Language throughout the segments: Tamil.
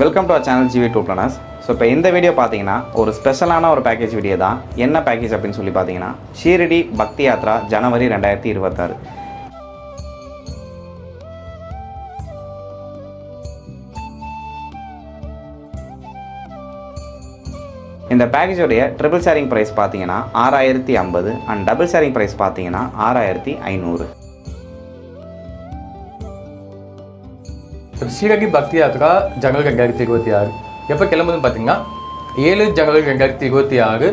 Welcome to our channel G V tour planners. So இப்போ இந்த வீடியோ பார்த்தீங்கன்னா ஒரு ஸ்பெஷலான ஒரு பேக்கேஜ் வீடியோ தான். என்ன பேக்கேஜ் அப்படின்னு சொல்லி பார்த்தீங்கன்னா ஷீரடி பக்தி யாத்ரா ஜனவரி 2026. இந்த பேக்கேஜோடைய ட்ரிபிள் ஷேரிங் ப்ரைஸ் பார்த்தீங்கன்னா 6050 அண்ட் டபுள் ஷேரிங் ப்ரைஸ் பார்த்தீங்கன்னா 6500. ஷீரடி பக்தி யாத்ரா ஜனவரி 2026 எப்போ கிளம்புதுன்னு பார்த்தீங்கன்னா 7 ஜனவரி 2026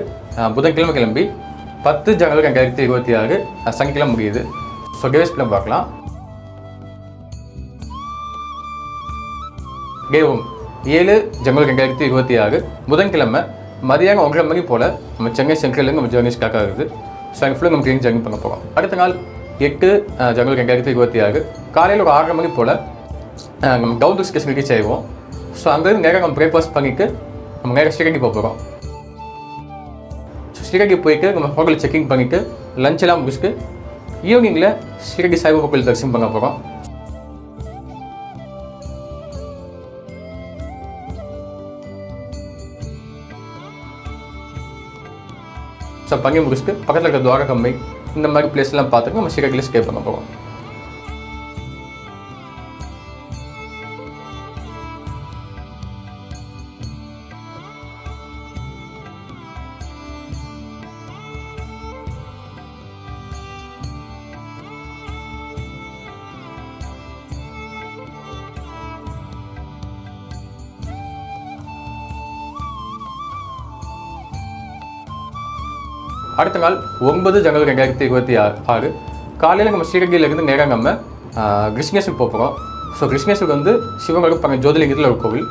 புதன்கிழமை கிளம்பி 10 ஜனவரி 2026 சனிக்கிழமை முடியுது. ஸோ டேஸ் பிளான் பார்க்கலாம். டேவும் 7 ஜனவரி 2026 புதன்கிழமை மதியானம் 1:30 மணி போல் நம்ம சென்னை சென்ட்ரலேருந்து நம்ம ஜேர்னி ஸ்டார்ட் ஆகுது. ஸோ அங்கே ஃபுல்லாக நம்ம ட்ரெயின் ஜர்னி பண்ண போகிறோம். அடுத்த நாள் 8 ஜனவரி 2026 காலையில் ஒரு 6:30 மணி போல் நம்ம டவுன் ஸ்டேஷன் ரீச் ஆகிடுவோம். ஸோ அங்கேருந்து நேராக நம்ம பிரேக்ஃபாஸ்ட் பண்ணிவிட்டு நம்ம நேராக ஷீரடி போக போகிறோம். ஸோ ஷீரடி போயிட்டு நம்ம ஹோட்டல் செக்கிங் பண்ணிவிட்டு லஞ்ச் எல்லாம் முடிச்சுட்டு ஈவினிங்கில் ஷீரடி சாய்பாபா கோயில் தரிசனம் பண்ண போகிறோம். ஸோ பண்ணி முடிச்சுட்டு பக்கத்தில் இருக்கிற துவாரகம்மை இந்த மாதிரி பிளேஸ்லாம் பார்த்துட்டு நம்ம ஷீரடியில் ஸ்டே பண்ண போகிறோம். அடுத்த நாள் 9 ஜனவரி 2026 காலையில் நம்ம ஷீரடியிலேருந்து நேராக நம்ம கிருஷ்ணேஸ்வருக்கு போகிறோம். ஸோ கிருஷ்ணேஸ்வருக்கு வந்து சிவமருப்பாங்க ஜோதிலிங்கத்தில் ஒரு கோவில்.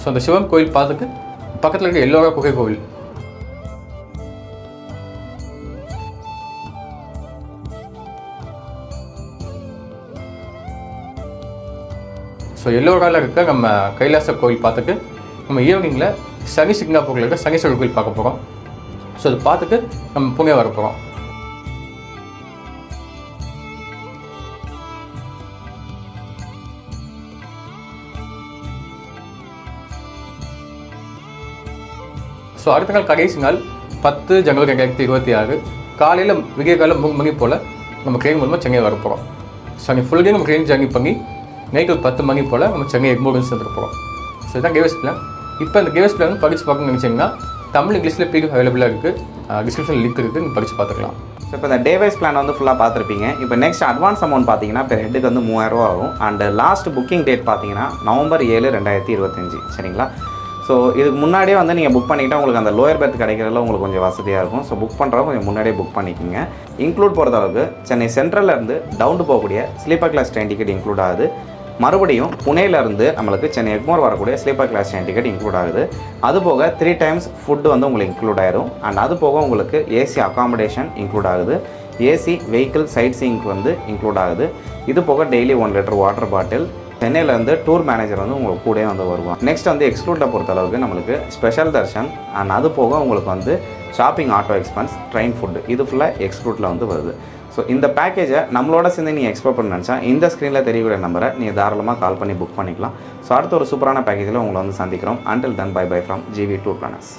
ஸோ அந்த சிவன் கோவில் பார்த்துட்டு பக்கத்தில் இருக்க எல்லோரா குகை கோவில். ஸோ எல்லோராவில் இருக்க நம்ம கைலாச கோவில் பார்த்துட்டு நம்ம ஈவினிங்கில் சனி சிங்கப்பூரில் இருக்க சனீஸ்வரர் கோவில் பார்க்க போகிறோம். ஸோ அதை பார்த்துட்டு நம்ம புனே வர போகிறோம். ஸோ அடுத்த நாள் கடைசி நாள் 10 ஜனவரி 2026 காலையில் விடிய காலம் 3 மணி போல் நம்ம ட்ரெயின் மூலமாக சென்னை வர போகிறோம். ஸோ அங்கே ஃபுல் டே நம்ம ட்ரெயின் ஜர்னி பண்ணி நைட்டு ஒரு 10 மணி போல் நம்ம சென்னை எக்மோர்னு சேர்ந்துட்டு போகிறோம். ஸோ இதுதான் கேவஸ் பிளான். இப்போ இந்த கேவஸ் பிளான் படித்து பார்க்கணும்னு நினச்சிங்கன்னா தமிழ் இங்கிலீஷில் பிடிஎஃப் அவைலபிளாக இருக்குது. டிஸ்கிரிப்ஷன் லிங்க் இருக்குது, நீங்கள் படித்து பார்த்துக்கலாம். ஸோ இப்போ இந்த டே வைஸ் பிளான் வந்து ஃபுல்லாக பார்த்துருப்பீங்க. இப்போ நெக்ஸ்ட் அட்வான்ஸ் அமௌண்ட் பார்த்தீங்கன்னா பெர் ஹெட்டுக்கு வந்து 3000 ரூபா ஆகும். அண்ட் லாஸ்ட் புக்கிங் டேட் பார்த்தீங்கன்னா நவம்பர் 7, 2025. சரிங்களா? ஸோ இதுக்கு முன்னாடியே வந்து நீங்கள் புக் பண்ணிக்கிட்டால் உங்களுக்கு அந்த லோயர் பெர்த் கிடைக்கிறதுல உங்களுக்கு கொஞ்சம் வசதியாக இருக்கும். ஸோ புக் பண்ணுறவங்க கொஞ்சம் முன்னாடியே புக் பண்ணிக்கோங்க. இன்க்ளூட் பொறுத்தளவுக்கு சென்னை சென்ட்ரல்லேருந்து டவுன் போகக்கூடிய sleeper class train ticket include ஆகுது. மறுபடியும் புனேலேருந்து நம்மளுக்கு சென்னை எக்மோர் வரக்கூடிய sleeper class train ticket include ஆகுது. அது போக 3 times ஃபுட்டு வந்து உங்களுக்கு இன்க்ளூட் ஆயிரும். அண்ட் அது போக உங்களுக்கு ஏசி அகாமடேஷன் இன்க்ளூட் ஆகுது. ஏசி வெஹிக்கிள் சைட் சீயிங்க்கு வந்து இன்க்ளூட் ஆகுது. இது போக டெய்லி 1 லிட்டர் வாட்டர் பாட்டில். சென்னையிலேருந்து டூர் மேனேஜர் வந்து உங்களுக்கு கூட வந்து வருவாங்க. நெக்ஸ்ட் வந்து எக்ஸ்க்ளூடில் பொறுத்தளவுக்கு நம்மளுக்கு ஸ்பெஷல் தர்ஷன் அண்ட் அது போக உங்களுக்கு வந்து shopping, auto expense, train food இது ஃபுல்லாக எக்ஸ்க்ளூடில் வந்து வருது. ஸோ இந்த பேக்கேஜை நம்மளோட சேர்ந்து நீங்கள் எக்ஸ்ப்ளோர் பண்ண நினச்சா இந்த ஸ்க்ரீனில் தெரியக்கூடிய நம்பரை நீங்கள் தாராளமாக கால் பண்ணி புக் பண்ணிக்கலாம். ஸோ அடுத்த ஒரு சூப்பரான பேக்கேஜில் உங்களை வந்து சந்திக்கிறோம். Until then bye bye from G V tour planners.